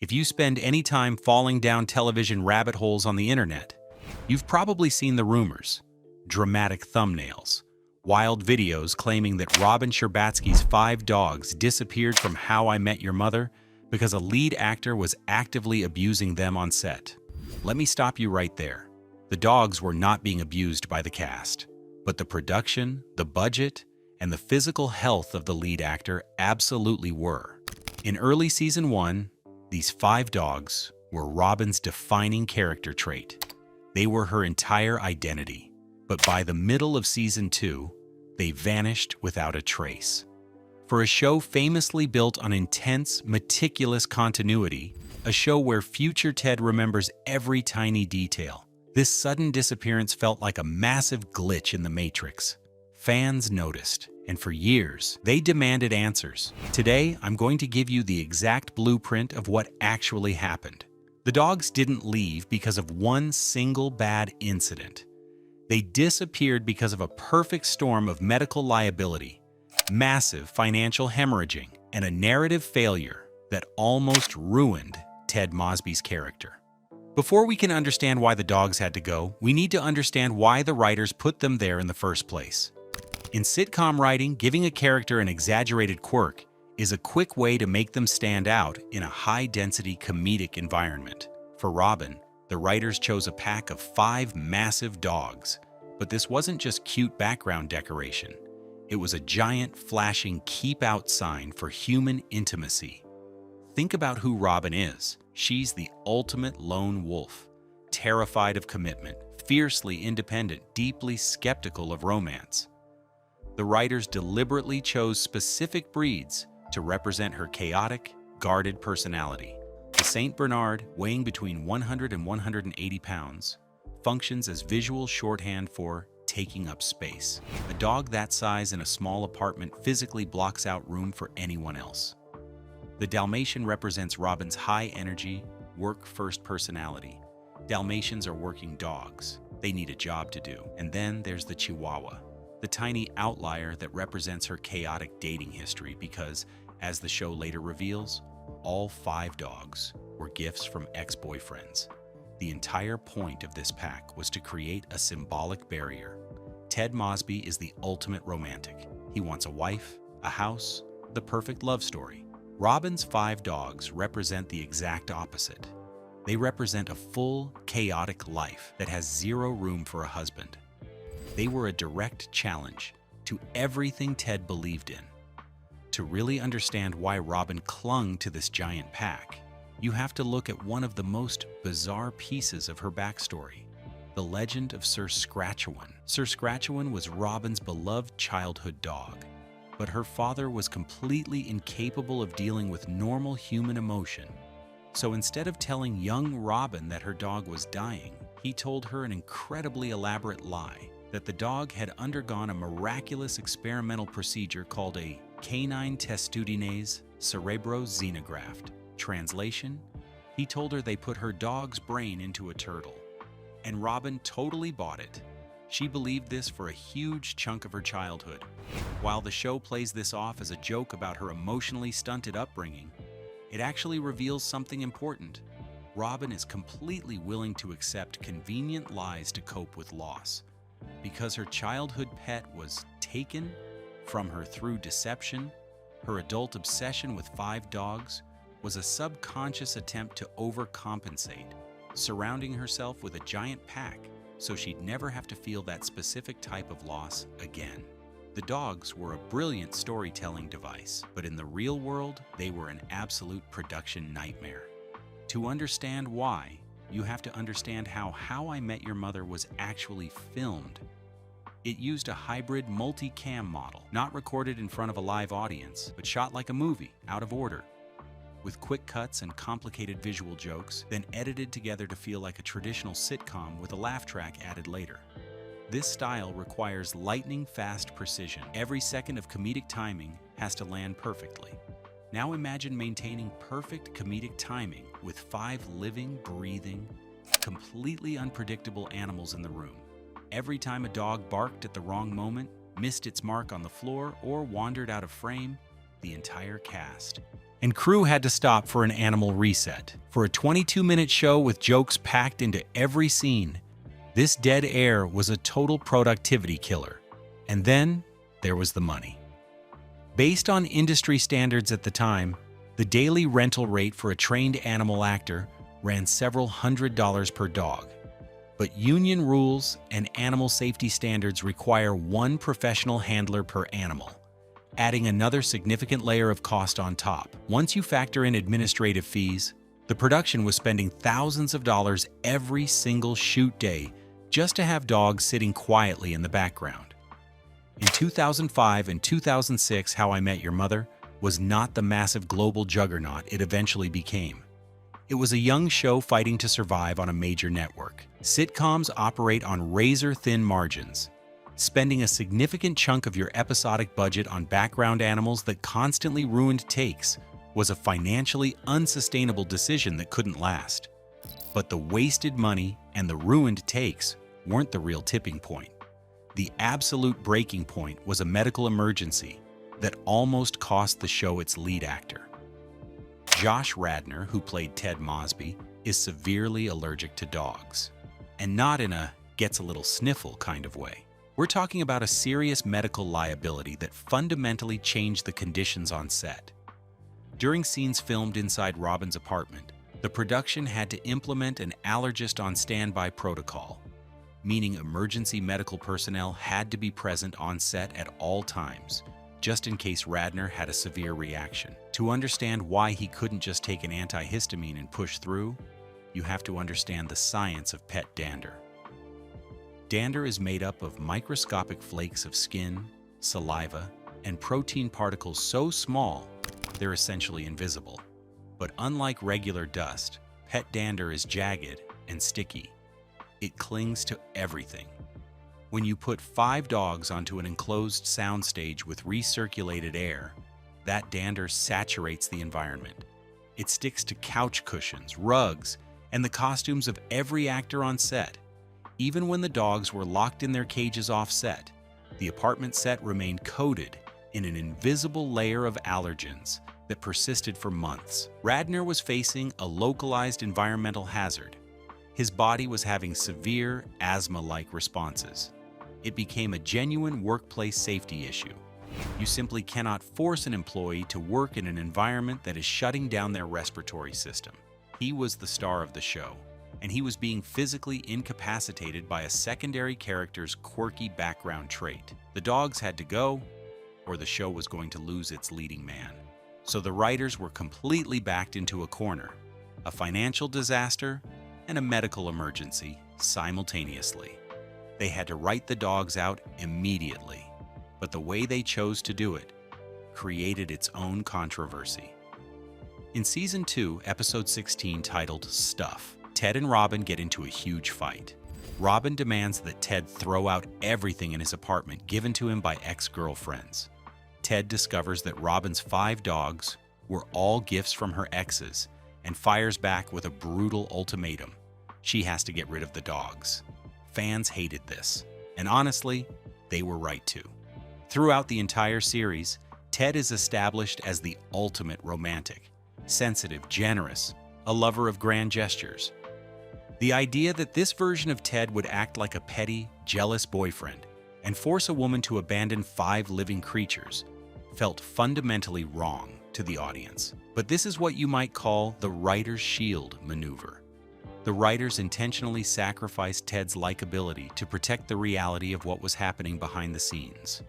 If you spend any time falling down television rabbit holes on the internet, you've probably seen the rumors, dramatic thumbnails, wild videos claiming that Robin Scherbatsky's 5 dogs disappeared from How I Met Your Mother because a lead actor was actively abusing them on set. Let me stop you right there. The dogs were not being abused by the cast, but the production, the budget, and the physical health of the lead actor absolutely were. In early season 1, these 5 dogs were Robin's defining character trait. They were her entire identity. But by the middle of season 2, they vanished without a trace. For a show famously built on intense, meticulous continuity, a show where future Ted remembers every tiny detail, this sudden disappearance felt like a massive glitch in the Matrix. Fans noticed, and for years, they demanded answers. Today, I'm going to give you the exact blueprint of what actually happened. The dogs didn't leave because of one single bad incident. They disappeared because of a perfect storm of medical liability, massive financial hemorrhaging, and a narrative failure that almost ruined Ted Mosby's character. Before we can understand why the dogs had to go, we need to understand why the writers put them there in the first place. In sitcom writing, giving a character an exaggerated quirk is a quick way to make them stand out in a high-density comedic environment. For Robin, the writers chose a pack of 5 massive dogs, but this wasn't just cute background decoration. It was a giant, flashing keep out sign for human intimacy. Think about who Robin is. She's the ultimate lone wolf, terrified of commitment, fiercely independent, deeply skeptical of romance. The writers deliberately chose specific breeds to represent her chaotic, guarded personality. The Saint Bernard, weighing between 100 and 180 pounds, functions as visual shorthand for taking up space. A dog that size in a small apartment physically blocks out room for anyone else. The Dalmatian represents Robin's high-energy, work-first personality. Dalmatians are working dogs. They need a job to do. And then there's the Chihuahua, the tiny outlier that represents her chaotic dating history because, as the show later reveals, all 5 dogs were gifts from ex-boyfriends. The entire point of this pack was to create a symbolic barrier. Ted Mosby is the ultimate romantic. He wants a wife, a house, the perfect love story. Robin's 5 dogs represent the exact opposite. They represent a full, chaotic life that has zero room for a husband. They were a direct challenge to everything Ted believed in. To really understand why Robin clung to this giant pack, you have to look at one of the most bizarre pieces of her backstory, the legend of Sir Scratchawin. Sir Scratchawin was Robin's beloved childhood dog, but her father was completely incapable of dealing with normal human emotion. So instead of telling young Robin that her dog was dying, he told her an incredibly elaborate lie, that the dog had undergone a miraculous experimental procedure called a canine testudinase cerebroxenograft. Translation, he told her they put her dog's brain into a turtle. And Robin totally bought it. She believed this for a huge chunk of her childhood. While the show plays this off as a joke about her emotionally stunted upbringing, it actually reveals something important. Robin is completely willing to accept convenient lies to cope with loss. Because her childhood pet was taken from her through deception, her adult obsession with 5 dogs was a subconscious attempt to overcompensate, surrounding herself with a giant pack so she'd never have to feel that specific type of loss again. The dogs were a brilliant storytelling device, but in the real world, they were an absolute production nightmare. To understand why, you have to understand how I Met Your Mother was actually filmed. It used a hybrid multi-cam model, not recorded in front of a live audience, but shot like a movie, out of order, with quick cuts and complicated visual jokes, then edited together to feel like a traditional sitcom with a laugh track added later. This style requires lightning-fast precision. Every second of comedic timing has to land perfectly. Now imagine maintaining perfect comedic timing with 5 living, breathing, completely unpredictable animals in the room. Every time a dog barked at the wrong moment, missed its mark on the floor, or wandered out of frame, the entire cast, and crew had to stop for an animal reset. For a 22-minute show with jokes packed into every scene, this dead air was a total productivity killer. And then there was the money. Based on industry standards at the time, the daily rental rate for a trained animal actor ran several $100s per dog. But union rules and animal safety standards require one professional handler per animal, adding another significant layer of cost on top. Once you factor in administrative fees, the production was spending thousands of dollars every single shoot day just to have dogs sitting quietly in the background. In 2005 and 2006, How I Met Your Mother was not the massive global juggernaut it eventually became. It was a young show fighting to survive on a major network. Sitcoms operate on razor-thin margins. Spending a significant chunk of your episodic budget on background animals that constantly ruined takes was a financially unsustainable decision that couldn't last. But the wasted money and the ruined takes weren't the real tipping point. The absolute breaking point was a medical emergency that almost cost the show its lead actor. Josh Radnor, who played Ted Mosby, is severely allergic to dogs. And not in a gets a little sniffle kind of way. We're talking about a serious medical liability that fundamentally changed the conditions on set. During scenes filmed inside Robin's apartment, the production had to implement an allergist on standby protocol, meaning emergency medical personnel had to be present on set at all times, just in case Radnor had a severe reaction. To understand why he couldn't just take an antihistamine and push through, you have to understand the science of pet dander. Dander is made up of microscopic flakes of skin, saliva, and protein particles so small they're essentially invisible. But unlike regular dust, pet dander is jagged and sticky. It clings to everything. When you put 5 dogs onto an enclosed soundstage with recirculated air, that dander saturates the environment. It sticks to couch cushions, rugs, and the costumes of every actor on set. Even when the dogs were locked in their cages off set, the apartment set remained coated in an invisible layer of allergens that persisted for months. Radnor was facing a localized environmental hazard. His body was having severe asthma-like responses. It became a genuine workplace safety issue. You simply cannot force an employee to work in an environment that is shutting down their respiratory system. He was the star of the show, and he was being physically incapacitated by a secondary character's quirky background trait. The dogs had to go, or the show was going to lose its leading man. So the writers were completely backed into a corner, a financial disaster and a medical emergency simultaneously. They had to write the dogs out immediately, but the way they chose to do it created its own controversy. In Season 2, Episode 16, titled Stuff, Ted and Robin get into a huge fight. Robin demands that Ted throw out everything in his apartment given to him by ex-girlfriends. Ted discovers that Robin's 5 dogs were all gifts from her exes and fires back with a brutal ultimatum. She has to get rid of the dogs. Fans hated this, and honestly, they were right to. Throughout the entire series, Ted is established as the ultimate romantic, sensitive, generous, a lover of grand gestures. The idea that this version of Ted would act like a petty, jealous boyfriend and force a woman to abandon 5 living creatures felt fundamentally wrong to the audience. But this is what you might call the writer's shield maneuver. The writers intentionally sacrificed Ted's likability to protect the reality of what was happening behind the scenes.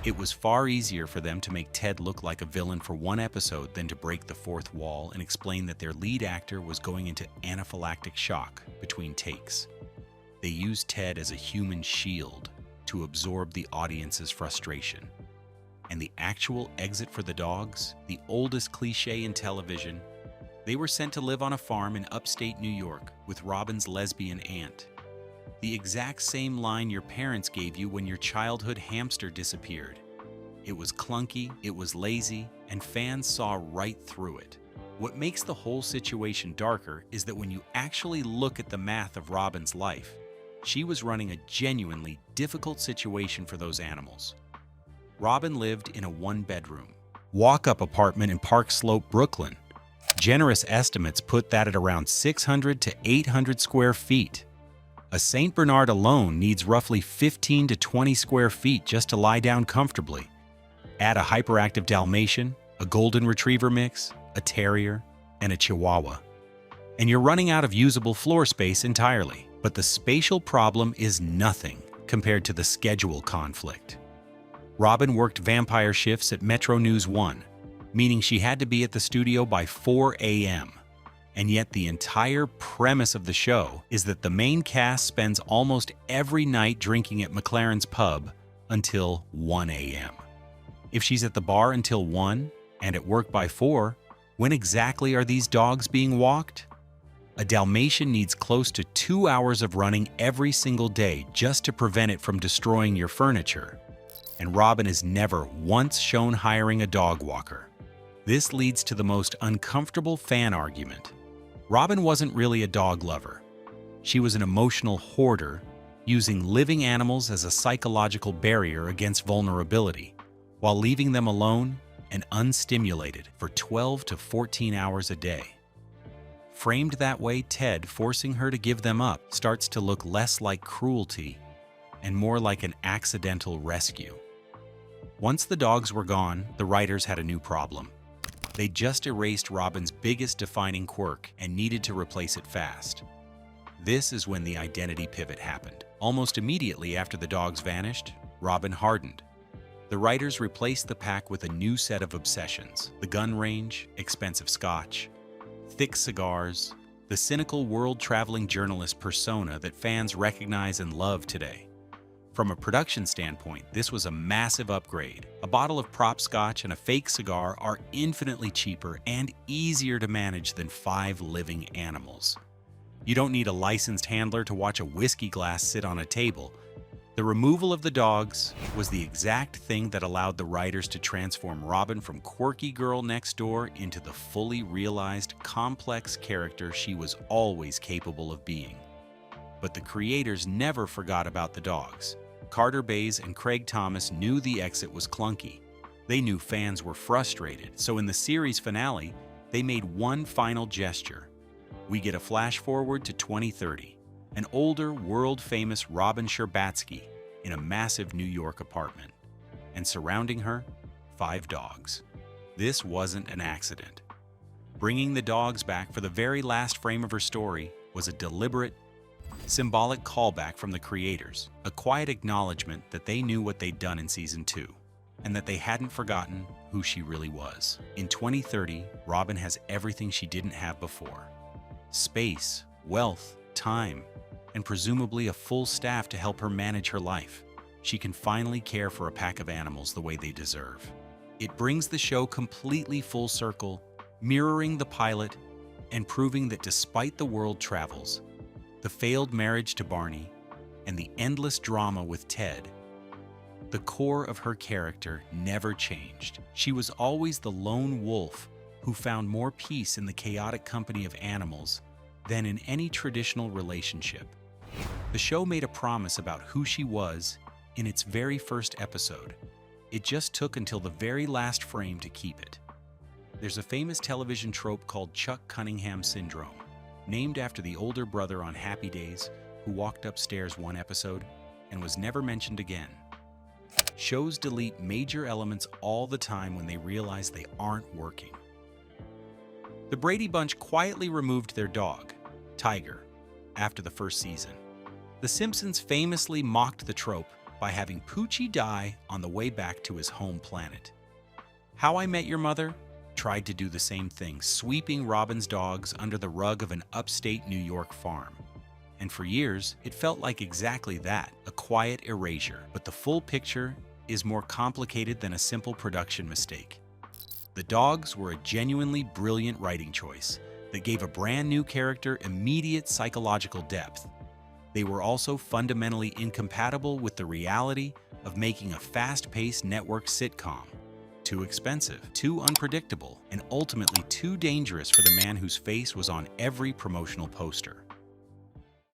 It was far easier for them to make Ted look like a villain for one episode than to break the fourth wall and explain that their lead actor was going into anaphylactic shock between takes. They used Ted as a human shield to absorb the audience's frustration. And the actual exit for the dogs, the oldest cliche in television, they were sent to live on a farm in upstate New York with Robin's lesbian aunt. The exact same line your parents gave you when your childhood hamster disappeared. It was clunky, it was lazy, and fans saw right through it. What makes the whole situation darker is that when you actually look at the math of Robin's life, she was running a genuinely difficult situation for those animals. Robin lived in a 1-bedroom, walk-up apartment in Park Slope, Brooklyn. Generous estimates put that at around 600 to 800 square feet. A St. Bernard alone needs roughly 15 to 20 square feet just to lie down comfortably. Add a hyperactive Dalmatian, a Golden Retriever mix, a Terrier, and a Chihuahua, and you're running out of usable floor space entirely. But the spatial problem is nothing compared to the schedule conflict. Robin worked vampire shifts at Metro News 1, meaning she had to be at the studio by 4 a.m. And yet the entire premise of the show is that the main cast spends almost every night drinking at McLaren's pub until 1 a.m. If she's at the bar until 1 and at work by 4, when exactly are these dogs being walked? A Dalmatian needs close to 2 hours of running every single day just to prevent it from destroying your furniture. And Robin is never once shown hiring a dog walker. This leads to the most uncomfortable fan argument. Robin wasn't really a dog lover. She was an emotional hoarder, using living animals as a psychological barrier against vulnerability, while leaving them alone and unstimulated for 12 to 14 hours a day. Framed that way, Ted forcing her to give them up starts to look less like cruelty and more like an accidental rescue. Once the dogs were gone, the writers had a new problem. They just erased Robin's biggest defining quirk and needed to replace it fast. This is when the identity pivot happened. Almost immediately after the dogs vanished, Robin hardened. The writers replaced the pack with a new set of obsessions: the gun range, expensive scotch, thick cigars, the cynical world-traveling journalist persona that fans recognize and love today. From a production standpoint, this was a massive upgrade. A bottle of prop scotch and a fake cigar are infinitely cheaper and easier to manage than 5 living animals. You don't need a licensed handler to watch a whiskey glass sit on a table. The removal of the dogs was the exact thing that allowed the writers to transform Robin from quirky girl next door into the fully realized, complex character she was always capable of being. But the creators never forgot about the dogs. Carter Bays and Craig Thomas knew the exit was clunky. They knew fans were frustrated, so in the series finale, they made one final gesture. We get a flash forward to 2030, an older, world-famous Robin Scherbatsky in a massive New York apartment, and surrounding her, 5 dogs. This wasn't an accident. Bringing the dogs back for the very last frame of her story was a deliberate, symbolic callback from the creators, a quiet acknowledgement that they knew what they'd done in Season 2, and that they hadn't forgotten who she really was. In 2030, Robin has everything she didn't have before: space, wealth, time, and presumably a full staff to help her manage her life. She can finally care for a pack of animals the way they deserve. It brings the show completely full circle, mirroring the pilot and proving that despite the world travels, the failed marriage to Barney, and the endless drama with Ted, the core of her character never changed. She was always the lone wolf who found more peace in the chaotic company of animals than in any traditional relationship. The show made a promise about who she was in its very first episode. It just took until the very last frame to keep it. There's a famous television trope called Chuck Cunningham syndrome, named after the older brother on Happy Days who walked upstairs one episode and was never mentioned again. Shows delete major elements all the time when they realize they aren't working. The Brady Bunch quietly removed their dog, Tiger, after the first season. The Simpsons famously mocked the trope by having Poochie die on the way back to his home planet. How I Met Your Mother tried to do the same thing, sweeping Robin's dogs under the rug of an upstate New York farm. And for years, it felt like exactly that, a quiet erasure. But the full picture is more complicated than a simple production mistake. The dogs were a genuinely brilliant writing choice that gave a brand new character immediate psychological depth. They were also fundamentally incompatible with the reality of making a fast-paced network sitcom. Too expensive, too unpredictable, and ultimately too dangerous for the man whose face was on every promotional poster.